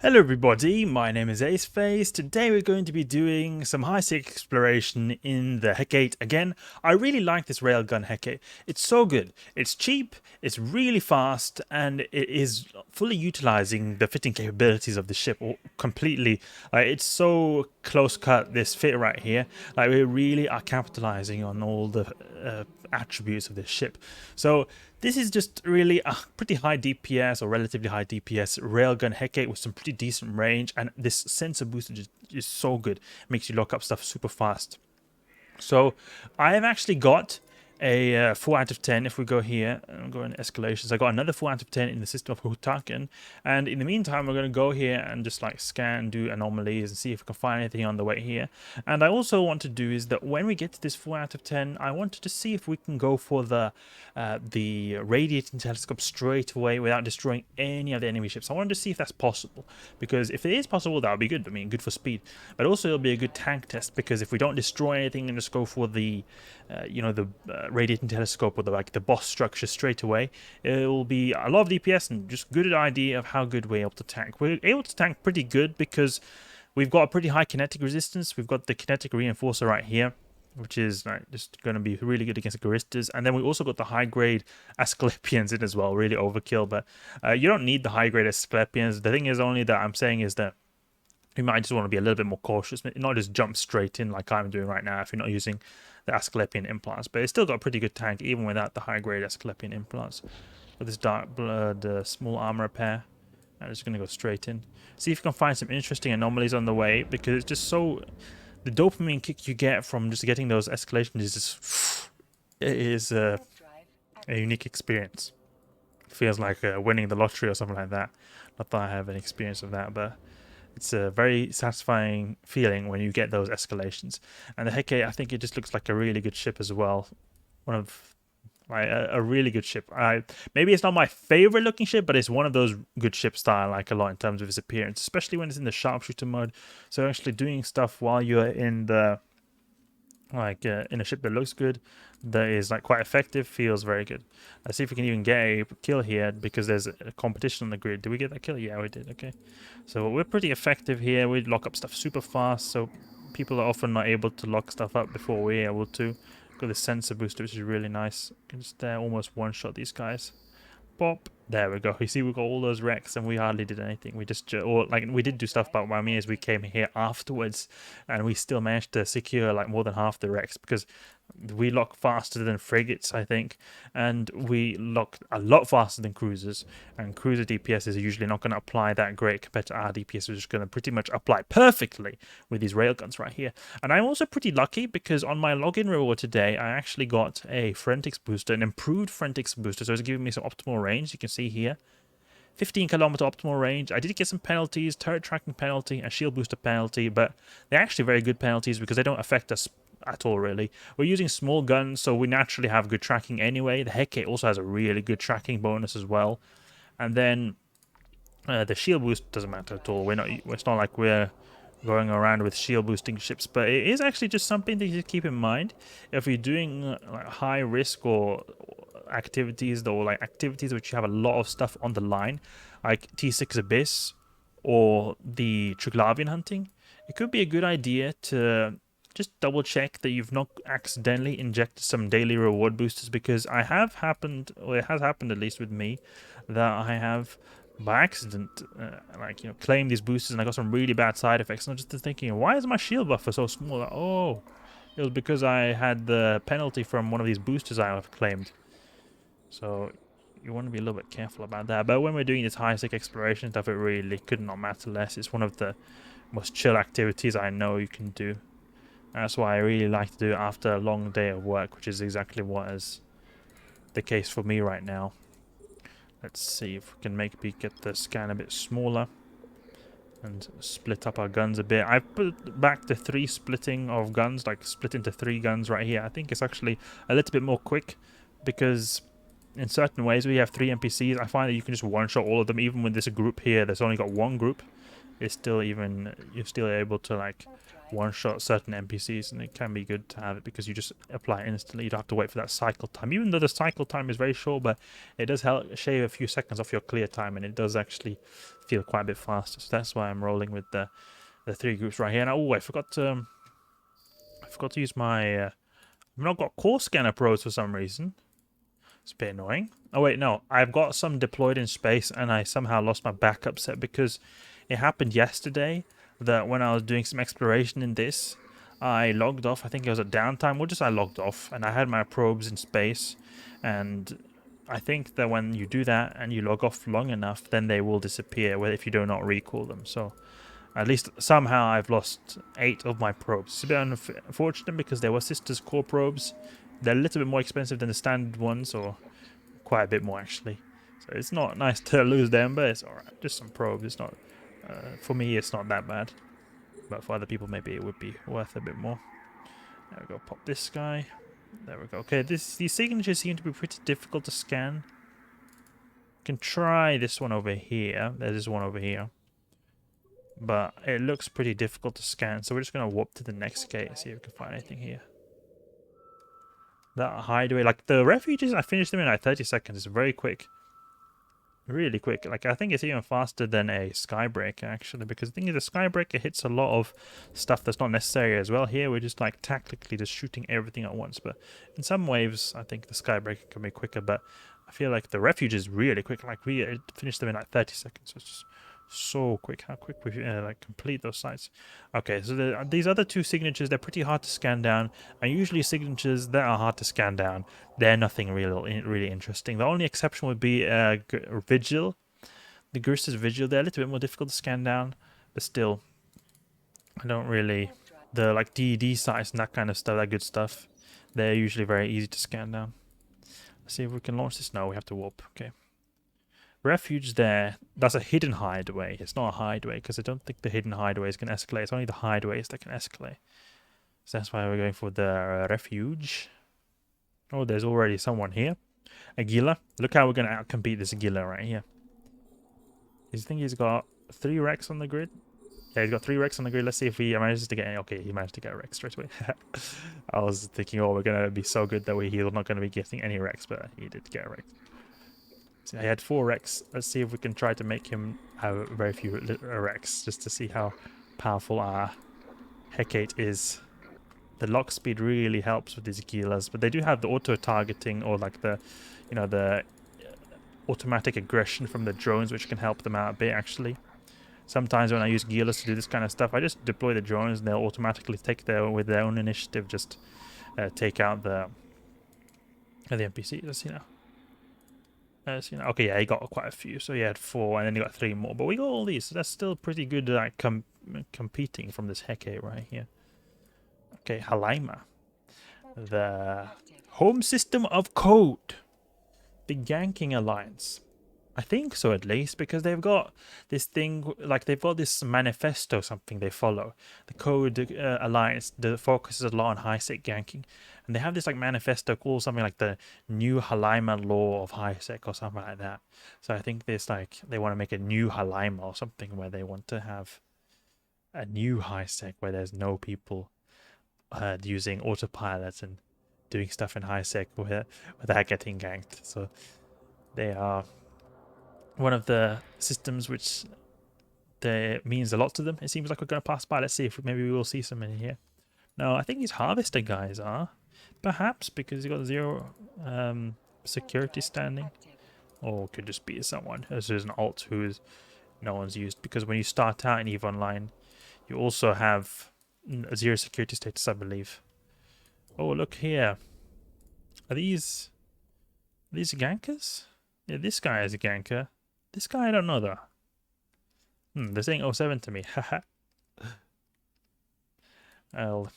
Hello everybody, my name is Aceface. Today we're going to be doing some high-sec exploration in the Hecate again. I really like this railgun Hecate. It's so good. It's cheap, it's really fast, and it is fully utilizing the fitting capabilities of the ship completely. It's so close cut, this fit right here. We really are capitalizing on all the attributes of this ship. So this is just really a pretty high DPS or relatively high DPS railgun Hecate with some pretty decent range, and this sensor booster is so good. It makes you lock up stuff super fast. So I have actually got a 4 out of 10 if we go here and go in escalations. I got another 4 out of 10 in the system of Hutaken, and in the meantime we're going to go here and just like scan, do anomalies and see if we can find anything on the way here. And I also want to do is that when we get to this 4 out of 10, I wanted to see if we can go for the radiating telescope straight away without destroying any of the enemy ships. I wanted to see if that's possible, because if it is possible, that would be good. I mean, good for speed, but also it'll be a good tank test, because if we don't destroy anything and just go for the radiating telescope or the boss structure straight away, it will be a lot of DPS and just good idea of how good we're able to tank. We're able to tank pretty good because we've got a pretty high kinetic resistance. We've got the kinetic reinforcer right here, which is just going to be really good against Garistas. And then we also got the high-grade Asclepians in as well, really overkill. But you don't need the high-grade Asclepians. The thing is only that I'm saying is that you might just want to be a little bit more cautious, not just jump straight in like I'm doing right now if you're not using the Asclepian implants. But it's still got a pretty good tank even without the high-grade Asclepian implants. With this Dark Blood small armor repair, I'm just going to go straight in. See if you can find some interesting anomalies on the way, because it's just so... The dopamine kick you get from just getting those escalations is just... It is a unique experience. It feels like winning the lottery or something like that. Not that I have any experience of that, but... It's a very satisfying feeling when you get those escalations. And the Hecate, I think it just looks like a really good ship as well. One of a really good ship. Maybe it's not my favorite looking ship, but it's one of those good ships that I like a lot in terms of its appearance, especially when it's in the sharpshooter mode. So actually doing stuff while you're in the in a ship that looks good, that is quite effective, feels very good. Let's see if we can even get a kill here, because there's a competition on the grid. Did we get that kill? Yeah, we did. Okay, so we're pretty effective here. We lock up stuff super fast, so people are often not able to lock stuff up before we're able to. Got the sensor booster, which is really nice. You can just almost one-shot these guys. Pop. There we go. You see, we got all those wrecks and we hardly did anything. We just, we did do stuff, but what I mean is we came here afterwards and we still managed to secure more than half the wrecks, because we lock faster than frigates, I think, and we lock a lot faster than cruisers, and cruiser DPS is usually not going to apply that great compared to our DPS, which is going to pretty much apply perfectly with these railguns right here. And I'm also pretty lucky, because on my login reward today, I actually got a Forensics booster, an improved Forensics booster, so it's giving me some optimal range. You can see here, 15 kilometer optimal range. I did get some penalties, turret tracking penalty, and shield booster penalty, but they're actually very good penalties because they don't affect us at all, really. We're using small guns, so we naturally have good tracking anyway. The Hecate also has a really good tracking bonus as well. And then the shield boost doesn't matter at all. It's not like we're going around with shield boosting ships, but it is actually just something that you keep in mind if you're doing high risk or activities, or activities which you have a lot of stuff on the line, like T6 Abyss or the Triglavian hunting. It could be a good idea to just double check that you've not accidentally injected some daily reward boosters, because it has happened at least with me, that I have by accident claimed these boosters and I got some really bad side effects. And I'm just thinking, why is my shield buffer so small? Oh, it was because I had the penalty from one of these boosters I have claimed. So you want to be a little bit careful about that. But when we're doing this high-sec exploration stuff, it really could not matter less. It's one of the most chill activities I know you can do. That's why I really like to do it after a long day of work, which is exactly what is the case for me right now. Let's see if we can maybe get the scan a bit smaller and split up our guns a bit. I've put back the 3 splitting of guns, split into 3 guns right here. I think it's actually a little bit more quick, because in certain ways we have 3 NPCs. I find that you can just one-shot all of them, even with this group here. There's only got 1 group. You're still able to one-shot certain NPCs, and it can be good to have it because you just apply it instantly. You don't have to wait for that cycle time, even though the cycle time is very short, but it does help shave a few seconds off your clear time, and it does actually feel quite a bit faster. So that's why I'm rolling with the 3 groups right here. And I forgot to use my I've not got core scanner pros for some reason. It's a bit annoying. Oh wait, no, I've got some deployed in space, and I somehow lost my backup set because it happened yesterday that when I was doing some exploration in this, I logged off. I think it was a downtime, or just I logged off, and I had my probes in space, and I think that when you do that and you log off long enough, then they will disappear if you do not recall them. So at least somehow I've lost 8 of my probes. It's a bit unfortunate because they were Sisters core probes. They're a little bit more expensive than the standard ones, or quite a bit more actually. So it's not nice to lose them, but it's alright. Just some probes. It's not, for me, it's not that bad. But for other people, maybe it would be worth a bit more. There we go. Pop this guy. There we go. Okay, these signatures seem to be pretty difficult to scan. Can try this one over here. There's this one over here. But it looks pretty difficult to scan, so we're just going to warp to the next gate and see if we can find anything here. That hideaway, like the refuges, I finished them in like 30 seconds. It's very quick. Really quick. Like, I think it's even faster than a Skybreaker, actually, because the thing is, the Skybreaker hits a lot of stuff that's not necessary as well. Here, we're just like tactically just shooting everything at once, but in some waves, I think the Skybreaker can be quicker, but I feel like the refuge is really quick. Like, we finished them in like 30 seconds, so it's just so quick how quick we like complete those sites. Okay, so these other 2 signatures, they're pretty hard to scan down, and usually signatures that are hard to scan down, they're nothing really interesting. The only exception would be Vigil. The Grister's Vigil, they're a little bit more difficult to scan down, but still, I don't really, the like DED sites and that kind of stuff, that good stuff, they're usually very easy to scan down. Let's see if we can launch this. No, we have to warp. Okay. Refuge there, that's a hidden hideaway. It's not a hideaway because I don't think the hidden hideaway is going to escalate. It's only the hideaways that can escalate. So that's why we're going for the refuge. Oh, there's already someone here. Aguila. Look how we're going to outcompete this Aguila right here. I think he's got 3 wrecks on the grid. Yeah, he's got 3 wrecks on the grid. Let's see if he manages to get any. Okay, he managed to get a wreck straight away. I was thinking, oh, we're going to be so good that he's not going to be getting any wrecks, but he did get a wreck. So he had 4 wrecks. Let's see if we can try to make him have very few wrecks, just to see how powerful our Hecate is. The lock speed really helps with these Aguilas, but they do have the auto-targeting, or like the, you know, the automatic aggression from the drones, which can help them out a bit actually. Sometimes when I use Aguilas to do this kind of stuff, I just deploy the drones and they'll automatically take with their own initiative, just take out the NPC. Let's see now. Okay, yeah, he got quite a few, so he had 4, and then he got 3 more. But we got all these, so that's still pretty good, like competing from this Hecate right here. Okay, Halaima, the home system of code, the ganking alliance. I think so, at least, because they've got this thing, like they've got this manifesto, something they follow. The Code Alliance focuses a lot on high-sec ganking, and they have this like manifesto called something like the New Halaima Law of High-Sec or something like that. So I think this like they want to make a new Halaima or something where they want to have a new high-sec where there's no people using autopilot and doing stuff in high-sec without getting ganked. So they are one of the systems which means a lot to them. It seems like we're going to pass by. Let's see if maybe we will see some in here. No, I think these harvester guys are. Perhaps because you got 0 security standing. Or it could just be someone. This is an alt who no one's used. Because when you start out in EVE Online, you also have 0 security status, I believe. Oh, look here. Are these gankers? Yeah, this guy is a ganker. This guy I don't know though. They're saying 07 to me. Haha. Well,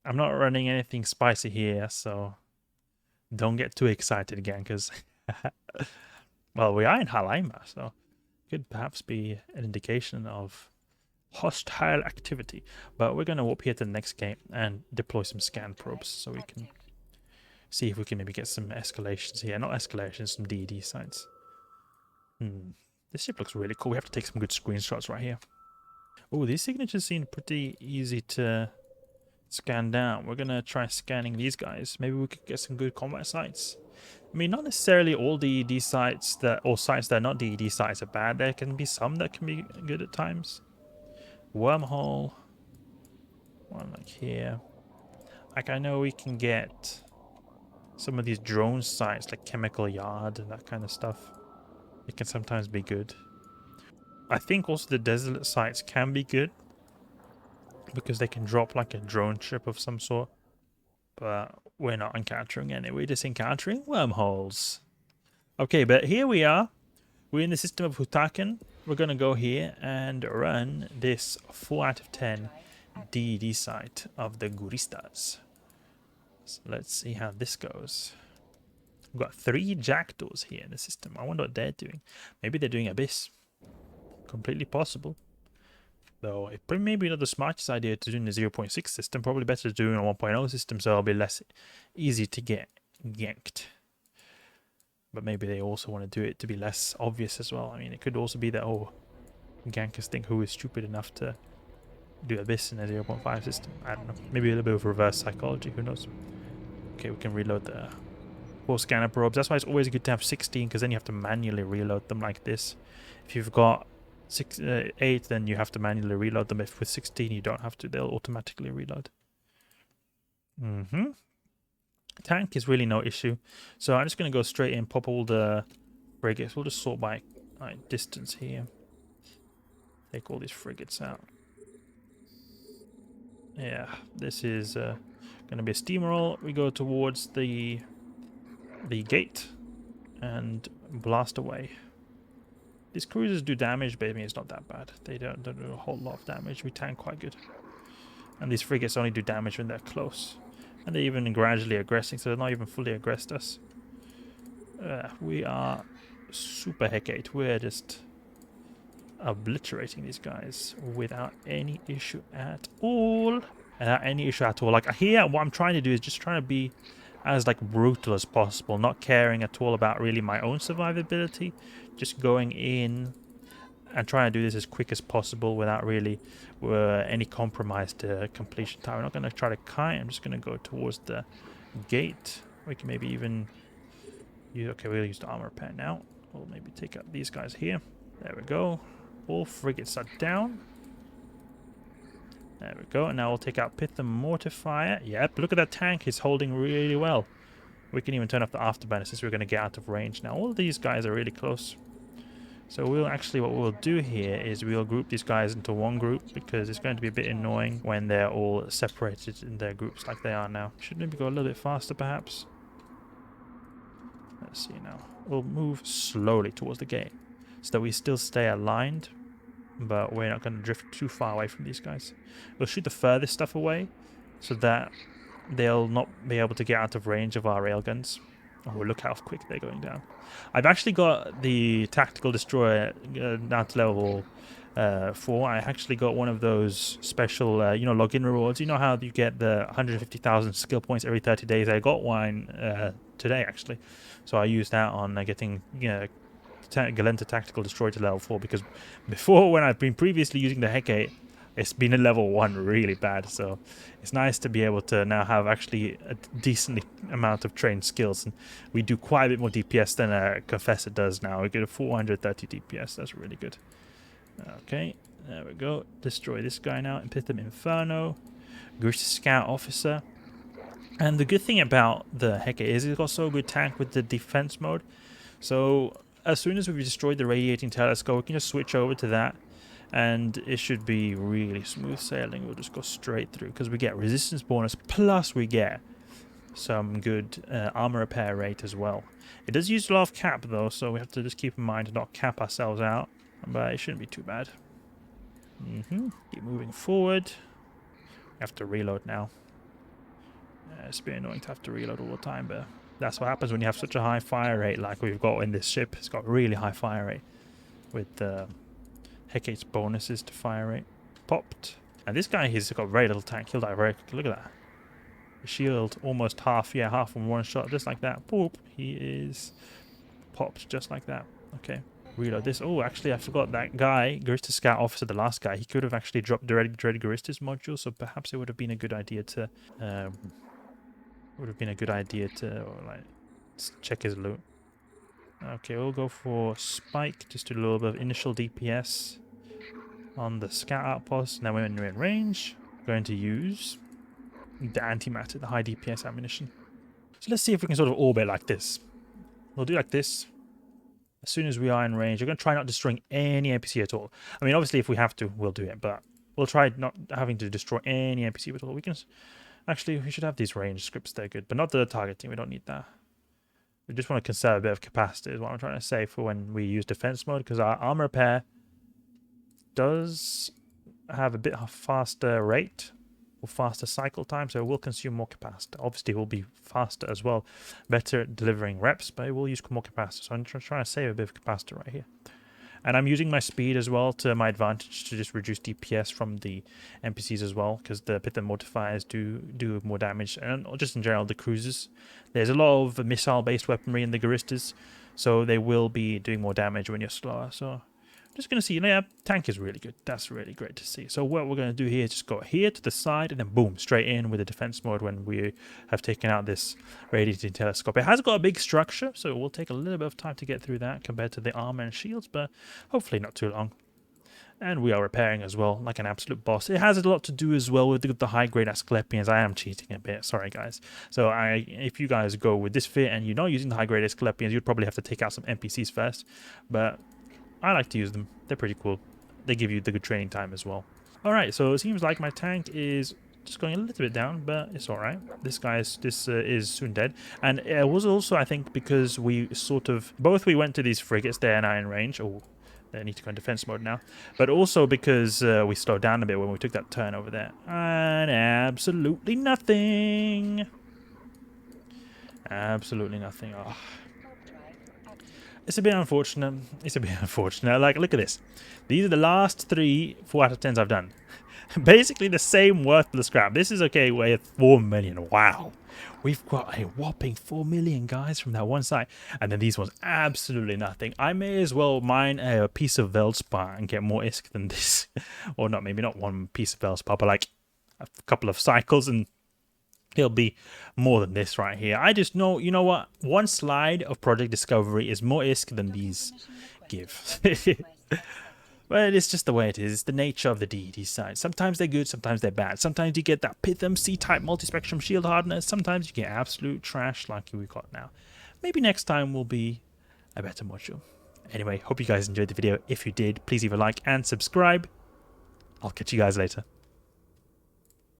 I'm not running anything spicy here, so don't get too excited, gankers. Well, we are in Halaima, so it could perhaps be an indication of hostile activity. But we're going to warp here to the next game and deploy some scan probes so we can see if we can maybe get some escalations here. Not escalations, some DED sites. This ship looks really cool. We have to take some good screenshots right here. Oh, these signatures seem pretty easy to scan down. We're gonna try scanning these guys. Maybe we could get some good combat sites. I mean, not necessarily all DED sites that, or sites that are not DED sites are bad. There can be some that can be good at times. Wormhole. One like here. Like, I know we can get some of these drone sites like Chemical Yard and that kind of stuff. It can sometimes be good. I think also the desolate sites can be good because they can drop like a drone ship of some sort. But we're not encountering any. We're just encountering wormholes. Okay, but here we are. We're in the system of Hutaken. We're going to go here and run this 4 out of 10 DED site of the Guristas. So let's see how this goes. We've got 3 jackdaws here in the system. I wonder what they're doing. Maybe they're doing Abyss. Completely possible. Though it may be not the smartest idea to do in the 0.6 system. Probably better to do in a 1.0 system, so it'll be less easy to get yanked. But maybe they also want to do it to be less obvious as well. I mean, it could also be that, oh, gankers think who is stupid enough to do Abyss in a 0.5 system. I don't know. Maybe a little bit of reverse psychology, who knows. Okay, we can reload the 4 scanner probes. That's why it's always good to have 16, because then you have to manually reload them like this. If you've got 8, then you have to manually reload them. If with 16 you don't have to, they'll automatically reload. Tank is really no issue. So I'm just going to go straight in, pop all the frigates. We'll just sort by distance here. Take all these frigates out. Yeah, this is going to be a steamroll. We go towards the gate and blast away. These cruisers do damage, but I mean, it's not that bad. They don't do a whole lot of damage. We tank quite good. And these frigates only do damage when they're close. And they're even gradually aggressing, so they're not even fully aggressed us. We are super Hecate. We're just obliterating these guys without any issue at all. Like here, what I'm trying to do is just trying to be as like brutal as possible, not caring at all about really my own survivability. Just going in and trying to do this as quick as possible without really any compromise to completion time. We're not going to try to kite. I'm just going to go towards the gate. We can maybe even use, okay, we'll use the armor repair now. We'll maybe take out these guys here. There we go. All frigates are down. There we go. And now we'll take out Pith and Mortifier. Yep, look at that tank. It's holding really well. We can even turn off the Afterburner since we're going to get out of range now. All of these guys are really close. So we'll actually, what we'll do here is we'll group these guys into one group, because it's going to be a bit annoying when they're all separated in their groups like they are now. Should maybe go a little bit faster perhaps. Let's see now. We'll move slowly towards the gate so that we still stay aligned, but we're not going to drift too far away from these guys. We'll shoot the furthest stuff away so that they'll not be able to get out of range of our railguns. Oh, look how quick they're going down. I've actually got the tactical destroyer down to level 4. I actually got one of those special, login rewards. You know how you get the 150,000 skill points every 30 days? I got one today, actually. So I used that on getting, Galenta tactical destroyer to level 4, because before, when I've been previously using the Hecate, it's been a level 1 really bad, so it's nice to be able to now have actually a decent amount of trained skills. And we do quite a bit more DPS than a Confessor does now. We get a 430 DPS, that's really good. Okay, there we go. Destroy this guy now. Impithum Inferno. Goose Scout Officer. And the good thing about the Hecate is it's got so good tank with the defense mode. So as soon as we've destroyed the radiating telescope, we can just switch over to that. And it should be really smooth sailing. We'll just go straight through because we get resistance bonus, plus we get some good armor repair rate as well. It does use a lot of cap though, so we have to just keep in mind to not cap ourselves out. But it shouldn't be too bad. Keep moving forward. We have to reload now. It's been annoying to have to reload all the time, but that's what happens when you have such a high fire rate like we've got in this ship. It's got really high fire rate with Hecate's bonuses to fire rate. Popped. And this guy, he's got very little tank. He'll die very quickly. Look at that. The shield almost half. Yeah, half from one shot. Just like that. Boop. He is popped just like that. Okay. reload this. Oh, actually, I forgot that guy, Garista Scout Officer, the last guy, he could have actually dropped the Dread Garista's module, so perhaps it would have been a good idea to, like, check his loot. Okay, we'll go for Spike, just do a little bit of initial DPS on the Scout Outpost. Now when we're in range, we're going to use the Antimatter, the high DPS ammunition. So let's see if we can sort of orbit like this. We'll do like this. As soon as we are in range, we're going to try not destroying any NPC at all. I mean, obviously, if we have to, we'll do it, but we'll try not having to destroy any NPC at all. We can... Actually, we should have these range scripts. They're good, but not the targeting. We don't need that. We just want to conserve a bit of capacity is what I'm trying to say for when we use defense mode, because our armor repair does have a bit faster rate or faster cycle time, so it will consume more capacitor. Obviously, it will be faster as well, better at delivering reps, but it will use more capacitor. So I'm trying to save a bit of capacitor right here. And I'm using my speed as well to my advantage to just reduce DPS from the NPCs as well, because the Pit and Mortifiers do more damage, and just in general the cruisers. There's a lot of missile-based weaponry in the Garistas, so they will be doing more damage when you're slower. So I'm just going to see, yeah, tank is really good. That's really great to see. So what we're going to do here is just go here to the side and then boom, straight in with the defense mode when we have taken out this radiating telescope. It has got a big structure, so it will take a little bit of time to get through that compared to the armor and shields, but hopefully not too long. And we are repairing as well, like an absolute boss. It has a lot to do as well with the high-grade Asclepians. I am cheating a bit, sorry guys. So if you guys go with this fit and you're not using the high-grade Asclepians, you'd probably have to take out some NPCs first, but I like to use them. They're pretty cool. They give you the good training time as well. Alright, so it seems like my tank is just going a little bit down, but it's alright. This is soon dead. And it was also, I think, because we sort of... Both we went to these frigates, they're now in range. Oh, they need to go in defense mode now. But also because we slowed down a bit when we took that turn over there. And absolutely nothing. Absolutely nothing. Oh. It's a bit unfortunate. It's a bit unfortunate. Like, look at this. These are the last 3 4 out of 10s I've done. Basically the same worthless crap. This is okay, we're at 4 million. Wow. We've got a whopping 4 million, guys, from that one side. And then these ones, absolutely nothing. I may as well mine a piece of Veldspar and get more ISK than this. Or not, maybe not one piece of Veldspar, but like a couple of cycles, and it'll be more than this right here. I just know, you know what? One slide of Project Discovery is more ISK than these give. But it's just the way it is. It's the nature of the DED side. Sometimes they're good, sometimes they're bad. Sometimes you get that Pitham C-type multispectrum shield hardness. Sometimes you get absolute trash like we've got now. Maybe next time will be a better module. Anyway, hope you guys enjoyed the video. If you did, please leave a like and subscribe. I'll catch you guys later.